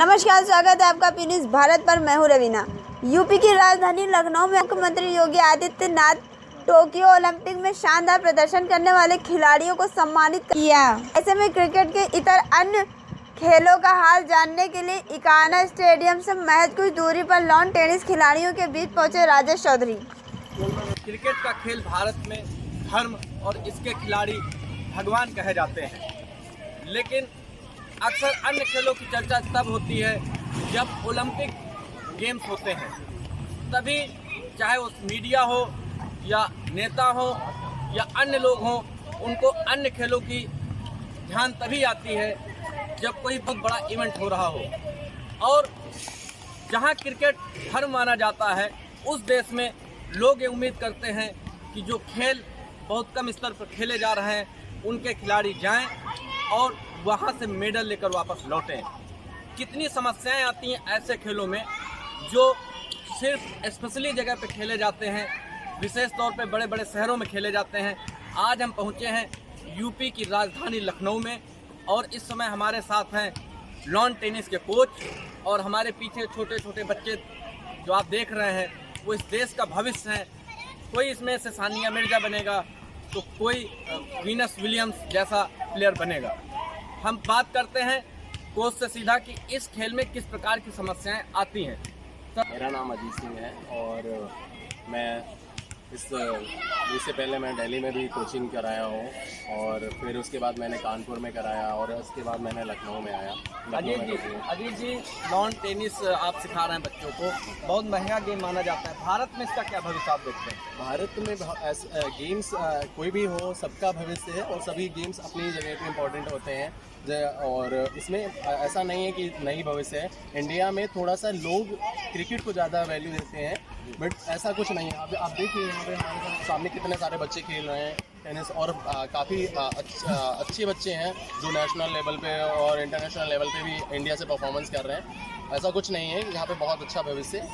नमस्कार, स्वागत है आपका पी न्यूज़ भारत पर। मैं हूं रवीना। यूपी की राजधानी लखनऊ में मुख्यमंत्री योगी आदित्यनाथ टोक्यो ओलंपिक में शानदार प्रदर्शन करने वाले खिलाड़ियों को सम्मानित किया। ऐसे में क्रिकेट के इतर अन्य खेलों का हाल जानने के लिए इकाना स्टेडियम से महज कुछ दूरी पर लॉन टेनिस खिलाड़ियों के बीच पहुंचे राजेश चौधरी। क्रिकेट का खेल भारत में धर्म और इसके खिलाड़ी भगवान कहे जाते हैं, लेकिन अक्सर अन्य खेलों की चर्चा तब होती है जब ओलंपिक गेम्स होते हैं। तभी चाहे उस मीडिया हो या नेता हो या अन्य लोग हों, उनको अन्य खेलों की ध्यान तभी आती है जब कोई बहुत बड़ा इवेंट हो रहा हो। और जहां क्रिकेट धर्म माना जाता है, उस देश में लोग ये उम्मीद करते हैं कि जो खेल बहुत कम स्तर पर खेले जा रहे हैं, उनके खिलाड़ी जाएं और वहाँ से मेडल लेकर वापस लौटें। कितनी समस्याएं आती हैं ऐसे खेलों में जो सिर्फ स्पेशली जगह पे खेले जाते हैं, विशेष तौर पे बड़े बड़े शहरों में खेले जाते हैं। आज हम पहुँचे हैं यूपी की राजधानी लखनऊ में और इस समय हमारे साथ हैं लॉन टेनिस के कोच और हमारे पीछे छोटे छोटे बच्चे जो आप देख रहे हैं, वो इस देश का भविष्य है। कोई इसमें से सानिया मिर्जा बनेगा तो कोई वीनस विलियम्स जैसा प्लेयर बनेगा। हम बात करते हैं कोच से सीधा कि इस खेल में किस प्रकार की समस्याएं आती हैं। मेरा नाम अजीत सिंह है और मैं इससे पहले मैं दिल्ली में भी कोचिंग कराया हूँ और फिर उसके बाद मैंने कानपुर में कराया और उसके बाद मैंने लखनऊ में आया। अजीत जी, लॉन टेनिस आप सिखा रहे हैं बच्चों को, बहुत महंगा गेम माना जाता है। भारत में इसका क्या भविष्य आप देखते हैं? भारत में गेम्स कोई भी हो, सबका भविष्य है और सभी गेम्स अपनी जगह पे इम्पोर्टेंट होते हैं और इसमें ऐसा नहीं है कि नहीं भविष्य है। इंडिया में थोड़ा सा लोग क्रिकेट को ज़्यादा वैल्यू देते हैं, बट ऐसा कुछ नहीं है। आप देखिए यहाँ पे हमारे सामने कितने सारे बच्चे खेल रहे हैं टेनिस और काफ़ी अच्छे बच्चे हैं जो नेशनल लेवल पे और इंटरनेशनल लेवल पे भी इंडिया से परफॉर्मेंस कर रहे हैं। ऐसा कुछ नहीं है, यहाँ पे बहुत अच्छा भविष्य है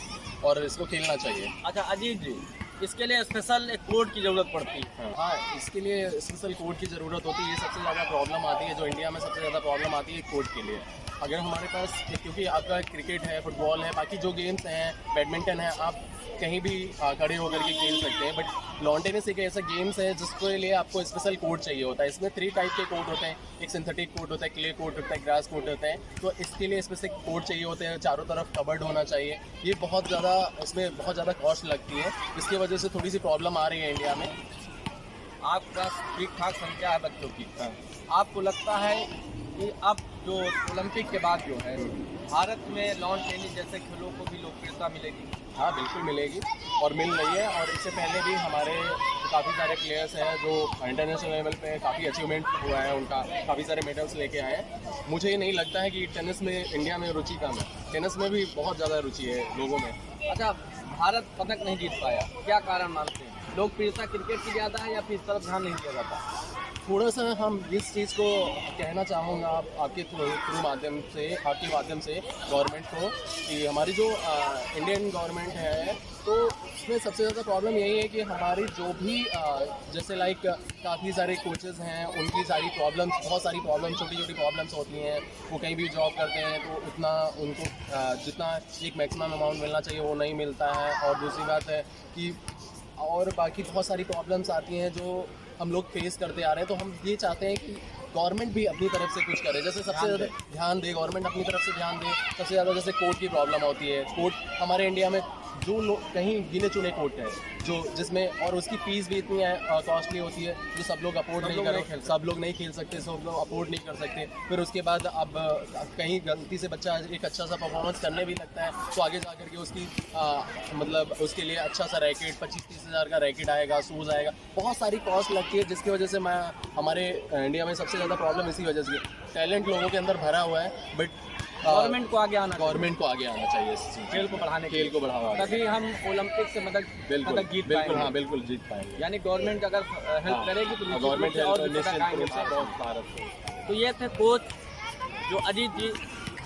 और इसको खेलना चाहिए। अच्छा अजीत जी, इसके लिए स्पेशल एक कोड की ज़रूरत पड़ती है? हाँ, इसके लिए स्पेशल कोड की ज़रूरत होती है। ये सबसे ज़्यादा प्रॉब्लम आती है, जो इंडिया में सबसे ज़्यादा प्रॉब्लम आती है कोड के लिए। अगर हमारे पास, क्योंकि आपका क्रिकेट है, फुटबॉल है, बाकी जो गेम्स हैं, बैडमिंटन है, आप कहीं भी खड़े होकर के खेल सकते हैं, बट लॉन टेनिस एक ऐसा गेम्स है जिसके लिए आपको स्पेशल कोड चाहिए होता है। इसमें 3 टाइप के कोड होते हैं, एक सिंथेटिक कोड होता है, क्ले कोड होता है, ग्रास कोड होता है। तो इसके लिए स्पेसिफिक कोड चाहिए होते हैं, चारों तरफ कवर्ड होना चाहिए। ये बहुत ज़्यादा, इसमें बहुत ज़्यादा कॉस्ट लगती है, इसकी वजह से थोड़ी सी प्रॉब्लम आ रही है इंडिया में। आपका ठीक ठाक संख्या है बच्चों की, आपको लगता है कि अब जो ओलंपिक के बाद जो है भारत में लॉन टेनिस जैसे खेलों को भी लोकप्रियता मिलेगी? हाँ, बिल्कुल मिलेगी और मिल रही है। और इससे पहले भी हमारे काफ़ी सारे प्लेयर्स हैं जो इंटरनेशनल लेवल पे काफ़ी अचीवमेंट हुआ है उनका, काफ़ी सारे मेडल्स लेके आए हैं। मुझे ये नहीं लगता है कि टेनिस में इंडिया में रुचि कम है, टेनिस में भी बहुत ज़्यादा रुचि है लोगों में। अच्छा, भारत पदक नहीं जीत पाया, क्या कारण मानते हैं? लोकप्रियता क्रिकेट की ज़्यादा है या फिर इस तरफ ध्यान नहीं दिया जाता? थोड़ा सा हम इस चीज़ को कहना चाहूँगा आपके माध्यम से गवर्नमेंट को कि हमारी जो इंडियन गवर्नमेंट है, तो उसमें सबसे ज़्यादा प्रॉब्लम यही है कि हमारी जो भी जैसे लाइक काफ़ी सारे कोचेज़ हैं, उनकी सारी प्रॉब्लम्स, बहुत सारी प्रॉब्लम्स, छोटी छोटी प्रॉब्लम्स होती हैं। वो कहीं भी जॉब करते हैं तो उतना उनको जितना एक मैक्सिमम अमाउंट मिलना चाहिए वो नहीं मिलता है। और दूसरी बात है कि और बाकी बहुत सारी प्रॉब्लम्स आती हैं जो हम लोग फेस करते आ रहे हैं। तो हम ये चाहते हैं कि गवर्नमेंट भी अपनी तरफ से कुछ करे, जैसे सबसे ज़्यादा ध्यान दे गवर्नमेंट, अपनी तरफ से ध्यान दे। सबसे ज़्यादा जैसे कोर्ट की प्रॉब्लम होती है, कोर्ट हमारे इंडिया में जो लोग कहीं गिने चुने कोर्ट है जो जिसमें, और उसकी फ़ीस भी इतनी कॉस्टली होती है जो सब लोग अफोर्ड नहीं कर, सब लोग नहीं खेल सकते, सब लोग अफोर्ड नहीं कर सकते। फिर उसके बाद अब कहीं गलती से बच्चा एक अच्छा सा परफॉर्मेंस करने भी लगता है तो आगे जा कर के उसकी मतलब उसके लिए अच्छा सा रैकेट 25-30 हज़ार का रैकेट आएगा, शूज़ आएगा, बहुत सारी कॉस्ट लगती है, जिसकी वजह से हमारे इंडिया में सबसे ज़्यादा प्रॉब्लम इसी वजह से। टैलेंट लोगों के अंदर भरा हुआ है, बट गवर्नमेंट को आगे आना चाहिए इस खेल को बढ़ाने, खेल को बढ़ावा, तभी हम ओलंपिक से पदक जीत पाएंगे। हाँ, बिल्कुल जीत पाएंगे। यानी गवर्नमेंट अगर हेल्प करेगी तो गवर्नमेंट तो ये थे कोच जो अजीत जी।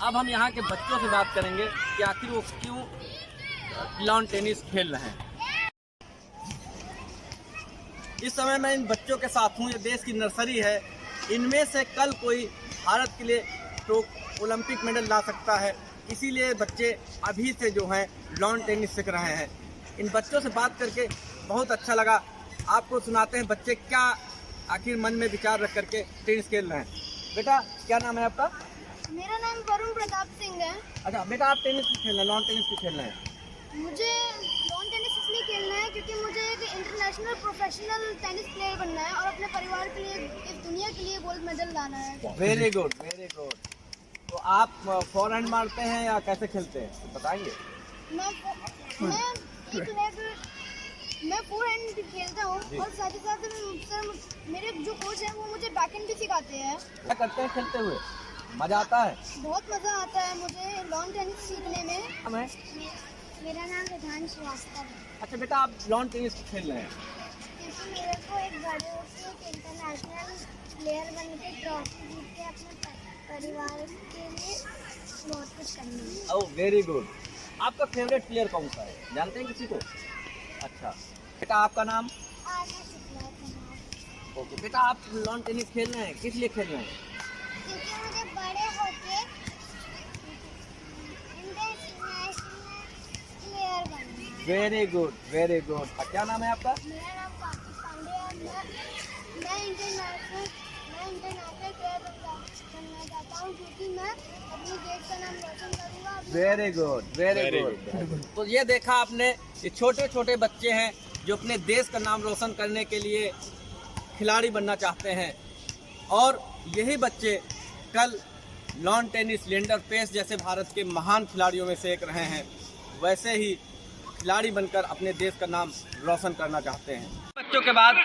अब हम यहाँ के बच्चों से बात करेंगे कि आखिर वो क्यों लॉन टेनिस खेल रहे हैं। इस समय मैं इन बच्चों के साथ हूँ, ये देश की नर्सरी है। इनमें से कल कोई भारत के लिए तो ओलंपिक मेडल ला सकता है, इसीलिए बच्चे अभी से जो हैं लॉन टेनिस सीख रहे हैं। इन बच्चों से बात करके बहुत अच्छा लगा। आपको सुनाते हैं बच्चे क्या आखिर मन में विचार रख करके टेनिस खेल रहे हैं। बेटा क्या नाम है आपका? मेरा नाम वरुण प्रताप सिंह है। अच्छा बेटा, आप टेनिस क्यों खेल रहे हैं, लॉन टेनिस क्यों खेल रहे हैं? मुझे लॉन टेनिस इसलिए खेलना है क्योंकि मुझे एक इंटरनेशनल प्रोफेशनल टेनिस प्लेयर बनना है और अपने परिवार के लिए, इस दुनिया के लिए गोल्ड मेडल लाना है। Very good, very good. तो आप फॉरहैंड मारते हैं या कैसे खेलते हैं तो बताएंगे? मैं फोरहैंड भी खेलता हूँ और साथ ही साथ सर मेरे जो कोच हैं वो मुझे बैकहैंड भी सिखाते हैं। क्या करते हैं खेलते हुए? मजा आता है? बहुत मज़ा आता है मुझे लॉन टेनिस सीखने में। हमें मेरा नाम विधान श्रीवास्तव है। अच्छा बेटा, आप लॉन टेनिस क्यों खेल रहे हैं? क्योंकि मेरे को एक बड़े होकर एक इंटरनेशनल प्लेयर बन के ट्रॉफी जीत के अपने परिवार के लिए बहुत कुछ करना है। Oh very good. आपका फेवरेट प्लेयर कौन सा है, जानते हैं किसी को? अच्छा बेटा, आपका नाम? आना शुक्ला का नाम। ओके बेटा, आप लॉन टेनिस खेल रहे हैं, किस लिए खेल रहे हैं? क्योंकि मुझे बड़े होके इंटरनेशनल प्लेयर बनना है। Very good, very good. क्या नाम है आपका? मेरा नाम काकी पांडे है। मैं इंटरनेशनल प्लेयर बनना चाहता हूँ क्योंकि मैं अपने देश का नाम रोशन करूँगा। Very good, very good. तो ये देखा आपने, ये छोटे छोटे बच्चे हैं जो अपने देश का नाम रोशन करने के लिए खिलाड़ी बनना चाहते हैं और यही बच्चे कल लॉन टेनिस, लिएंडर पेस जैसे भारत के महान खिलाड़ियों में से एक रहे हैं। वैसे ही खिलाड़ी बनकर अपने देश का नाम रोशन करना चाहते हैं। बच्चों के बाद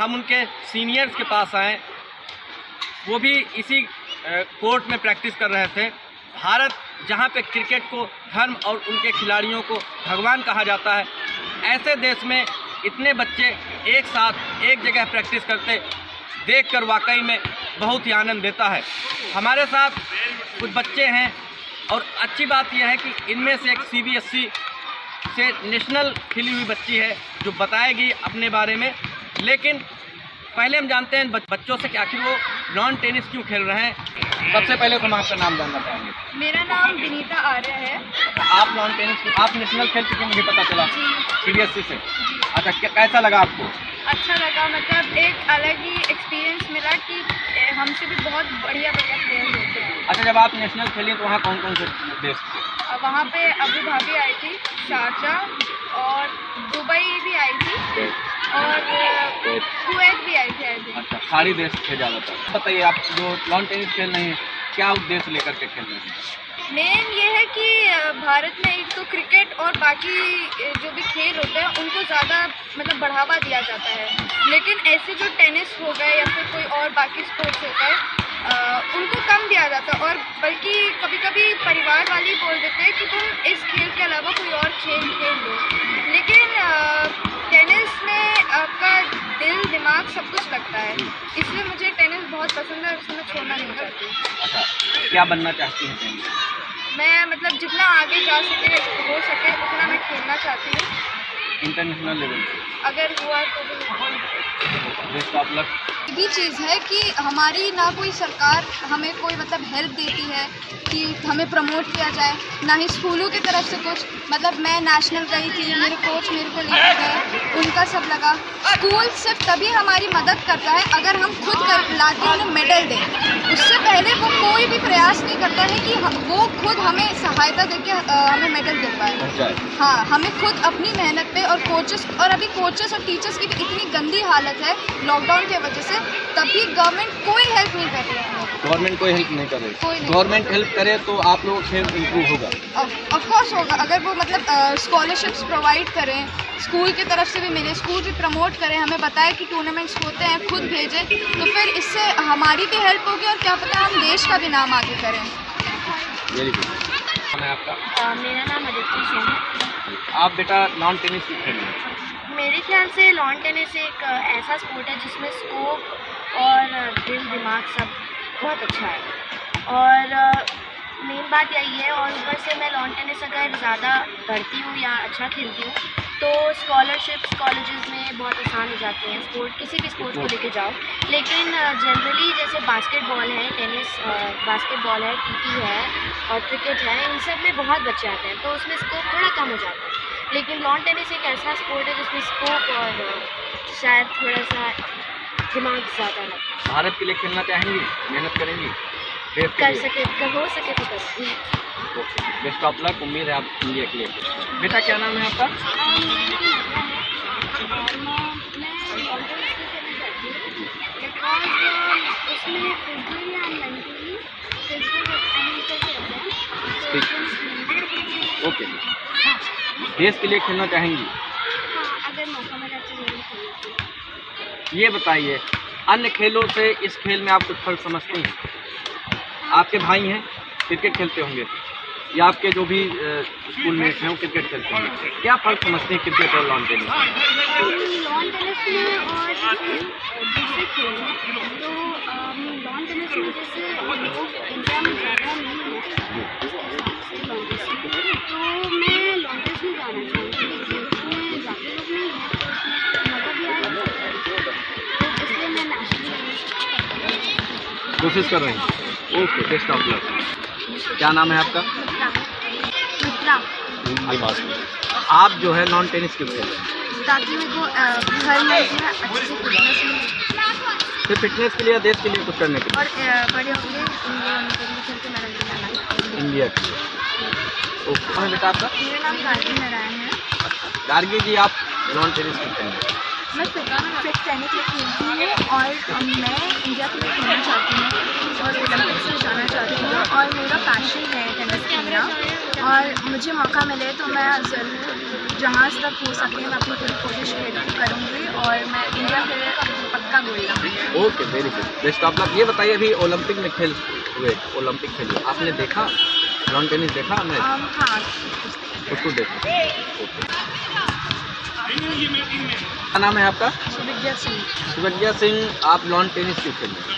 हम उनके सीनियर्स के पास आए, वो भी इसी कोर्ट में प्रैक्टिस कर रहे थे। भारत जहाँ पे क्रिकेट को धर्म और उनके खिलाड़ियों को भगवान कहा जाता है, ऐसे देश में इतने बच्चे एक साथ एक जगह प्रैक्टिस करते देखकर वाकई में बहुत ही आनंद देता है। हमारे साथ कुछ बच्चे हैं और अच्छी बात यह है कि इनमें से एक CBSE से नेशनल खेली हुई बच्ची है जो बताएगी अपने बारे में। लेकिन पहले हम जानते हैं बच्चों से कि आखिर वो लॉन टेनिस क्यों खेल रहे हैं। सबसे पहले तो हम आपका नाम जानना चाहेंगे। मेरा नाम विनीता आर्य है। आप लॉन टेनिस, आप नेशनल खेल चुके, मुझे पता चला CBSE से। अच्छा कैसा लगा आपको? अच्छा लगा, मतलब एक अलग ही एक्सपीरियंस मिला कि हमसे भी बहुत बढ़िया बढ़िया प्लेयर्स होते हैं। अच्छा, जब आप नेशनल खेली तो वहाँ कौन कौन से देश थे? वहाँ पे अबू धाबी आई थी, शारजाह और दुबई भी आई थी और कुवैत भी आई थी। अच्छा, सारी देश थे ज़्यादातर। बताइए, आप जो लॉन टेनिस खेल रहे हैं क्या उद्देश्य लेकर के खेल रहे हैं? मेन ये है कि भारत में एक तो क्रिकेट और बाकी जो भी खेल होते हैं उनको ज़्यादा मतलब बढ़ावा दिया जाता है, लेकिन ऐसे जो टेनिस हो गए या फिर कोई और बाकी स्पोर्ट्स होता है उनको कम दिया जाता है। और बल्कि कभी कभी परिवार वाले ही बोल देते हैं कि तुम इस खेल के अलावा कोई और खेल खेल लो, लेकिन टेनिस में आपका दिल दिमाग सब कुछ लगता है, इसलिए मुझे टेनिस बहुत पसंद है और उसमें छोड़ना नहीं चाहती। अच्छा, क्या बनना चाहती हैं टेनिस? मैं मतलब जितना आगे जा सके हो सके उतना मैं खेलना चाहती हूँ, इंटरनेशनल लेवल पे अगर हुआ तो भी। Best of luck. भी चीज़ है कि हमारी ना कोई सरकार हमें कोई मतलब हेल्प देती है कि हमें प्रमोट किया जाए, ना ही स्कूलों की तरफ से कुछ। मतलब मैं नेशनल गई थी, मेरे कोच मेरे को लेकर गए, उनका सब लगा। स्कूल सिर्फ तभी हमारी मदद करता है अगर हम खुद कर लाके उन्हें मेडल दें। उससे पहले वो कोई भी प्रयास नहीं करता है कि वो खुद हमें सहायता देके हमें मेडल दे पाए। हाँ, हमें खुद अपनी मेहनत पे और कोचेस, और अभी कोचेस और टीचर्स की भी इतनी गंदी हालत है लॉकडाउन की वजह से, तभी गवर्नमेंट कोई हेल्प नहीं कर रही है। गवर्नमेंट कोई हेल्प नहीं कर रही। कोई नहीं। गवर्नमेंट हेल्प करे तो आप लोगों का खेल इम्प्रूव होगा। ऑफ कोर्स होगा, अगर वो मतलब स्कॉलरशिप्स प्रोवाइड करें, स्कूल की तरफ से भी मिले, स्कूल भी प्रमोट करें, हमें बताएं कि टूर्नामेंट्स होते हैं, खुद भेजें, तो फिर इससे हमारी भी हेल्प होगी और क्या पता हम देश का भी नाम आगे करें। Very good. नाम है आपका? मेरा नाम अदिति सिंह है। आप बेटा लॉन टेनिस क्यों खेल रहे हैं? मेरे ख्याल से लॉन टेनिस एक ऐसा स्पोर्ट है जिसमें स्कोप और दिल दिमाग सब बहुत अच्छा है, और मेन बात यही है। और ऊपर से मैं लॉन टेनिस अगर ज़्यादा करती हूँ या अच्छा खेलती हूँ तो स्कॉलरशिप्स कॉलेजेस में बहुत आसान हो जाते हैं, स्पोर्ट किसी भी स्पोर्ट को लेके जाओ। लेकिन जनरली जैसे बास्केटबॉल है, टेनिस, बास्केटबॉल है, टीटी है और क्रिकेट है, इन सब में बहुत बच्चे आते हैं, तो उसमें स्कोप थोड़ा कम हो जाता है। लेकिन लॉन टेनिस एक ऐसा स्पोर्ट है जिसमें स्कोप और शायद थोड़ा सा दिमाग ज़्यादा लगता है। भारत के लिए खेलना चाहेंगी, मेहनत करेंगी, कर सके, हो सके तो कर। बेस्ट ऑफ लक, उम्मीद है आप इंडिया के लिए। बेटा क्या नाम है आपका? ओके, देश के लिए खेलना चाहेंगी? अगर मौका मिला तो जरूर खेलूंगी। ये बताइए, अन्य खेलों से इस खेल में आप कुछ फर्क समझती हैं? आपके भाई हैं, क्रिकेट खेलते होंगे, या आपके जो भी स्कूल में हैं वो क्रिकेट खेलते होंगे, क्या फ़र्क समझते हैं क्रिकेट और लॉन टेनिस? लॉन टेनिस में और दूसरे खेल में तो लॉन टेनिस की वजह से लोग इंडिया में ज़्यादा नहीं है, तो मैं लॉन टेनिस में जाना चाहूँगी क्योंकि उसमें ज़्यादा लोग नहीं हैं, तो मज़ा भी आएगा, तो इसलिए मैं नेशनल कोशिश कर रहे हैं। Okay, best of luck. क्या नाम है आपका? मित्रा। आप जो है नॉन टेनिस क्यों खेल रहे हैं? ताकि मेरे को हर मैच में अच्छे से फिटनेस मिले सिर्फ फिटनेस के लिए या देश के लिए कुछ करने के लिए? और बड़े होंगे खेल के मेडल दिलाना इंडिया के लिए। ओके, कौन है बेटा आपका? मेरा नाम गार्गी नारायण है। गार्गी जी, आप नॉन टेनिस क्यों खेल रहे हैं? मैं फिट टेनिस में खेलती हूँ और मैं इंडिया के लिए खेलना चाहती हूँ और ओलंपिक्स में जाना चाहती हूँ और मेरा पैशन है टेनिस खेलना, और मुझे मौका मिले तो मैं ज़रूर जहाँ तक हो सके मैं अपनी पूरी कोशिश करूँगी और मैं इंडिया के लिए पक्का गोल्ड लाऊंगी। Okay, very good, best of luck. ये बताइए, अभी ओलंपिक में खेल हुए, ओलंपिक खेल हुए, आपने देखा लॉन टेनिस देखा? मैं हाँ, उसको देखा। क्या नाम है आपका? सुविज्ञा सिंह। सुविज्ञा सिंह, आप लॉन टेनिस क्यों खेल रहे हैं?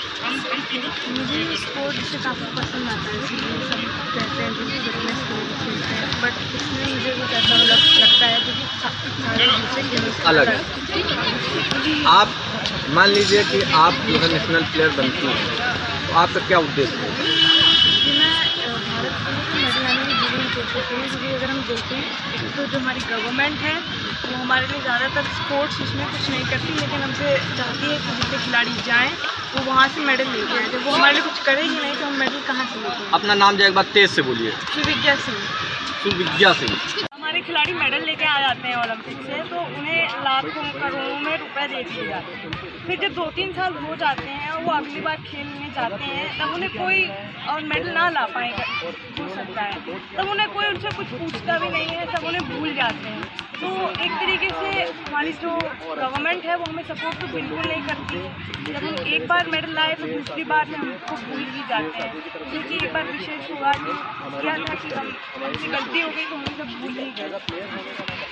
मुझे स्पोर्ट से काफ़ी पसंद आता है, इसलिए सब कहते हैं कि फिटनेस खेलते हैं, बट इसमें मुझे कुछ ऐसा लगता है क्योंकि सारे दूसरे खेलों से अलग है। आप मान लीजिए कि आप जो है नेशनल प्लेयर बनती हैं, तो आपका क्या उद्देश्य है? कि मैं भारत के लिए मेडल लाने की जरूर कोशिश करूँ, क्योंकि अगर हम देखें तो जो हमारी गवर्नमेंट है वो हमारे लिए ज़्यादातर स्पोर्ट्स इसमें कुछ नहीं करती, लेकिन हमसे चाहती है कि जितने खिलाड़ी जाएँ वो वहाँ से मेडल लेके आए। जब वो हमारे लिए कुछ करेगी नहीं तो हम मेडल कहाँ से लेंगे? अपना नाम जो एक बार तेज से बोलिए। सुविज्ञा सिंह। सुविज्ञा सिंह। हमारे खिलाड़ी मेडल लेके आ जाते हैं ओलंपिक से, तो उन्हें लाखों करोड़ों में रुपए दे दिए जाते हैं। फिर जब 2-3 साल हो जाते हैं और वो अगली बार खेलने जाते हैं, तब उन्हें कोई और मेडल ना ला पाएगा हो सकता है, तब उन्हें कोई उनसे कुछ पूछता भी नहीं है, सब उन्हें भूल जाते हैं। तो एक तरीके से हमारी जो गवर्नमेंट है वो हमें सपोर्ट तो बिल्कुल नहीं करती है। जब हम एक बार मेडल लाए तो दूसरी बार में हमको भूल ही जाते हैं, क्योंकि एक बार विशेष हुआ जो किया था कि हमसे गलती हो गई तो हम सब भूल ही गए।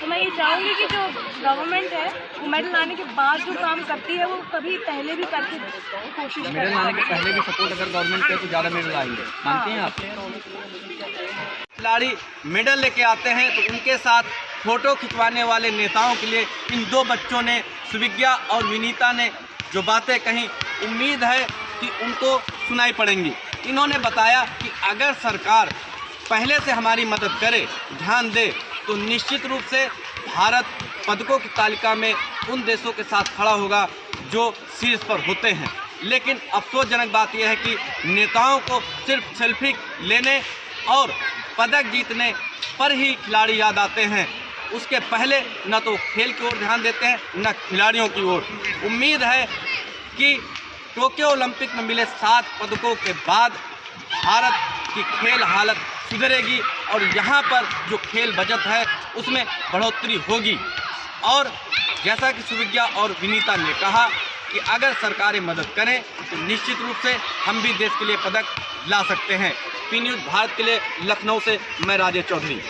तो मैं ये चाहूँगी कि जो गवर्नमेंट है वो मेडल लाने के बाद जो काम करती है वो कभी पहले भी करके कोशिश मेडल करें। लाने के पहले भी सपोर्ट अगर गवर्नमेंट करे तो ज़्यादा मेडल आएंगे, मानती हैं आप? खिलाड़ी मेडल लेके आते हैं तो उनके साथ फोटो खिंचवाने वाले नेताओं के लिए इन दो बच्चों ने, सुविज्ञा और विनीता ने, जो बातें कहीं, उम्मीद है कि उनको सुनाई पड़ेंगी। इन्होंने बताया कि अगर सरकार पहले से हमारी मदद करे, ध्यान दे, तो निश्चित रूप से भारत पदकों की तालिका में उन देशों के साथ खड़ा होगा जो शीर्ष पर होते हैं। लेकिन अफसोसजनक बात यह है कि नेताओं को सिर्फ सेल्फी लेने और पदक जीतने पर ही खिलाड़ी याद आते हैं, उसके पहले न तो खेल की ओर ध्यान देते हैं न खिलाड़ियों की ओर। उम्मीद है कि टोक्यो ओलंपिक में मिले 7 पदकों के बाद भारत की खेल हालत सुधरेगी और यहाँ पर जो खेल बजट है उसमें बढ़ोतरी होगी। और जैसा कि सुविज्ञा और विनीता ने कहा कि अगर सरकारें मदद करें तो निश्चित रूप से हम भी देश के लिए पदक ला सकते हैं। पी न्यूज़ भारत के लिए लखनऊ से मैं राजेश चौधरी।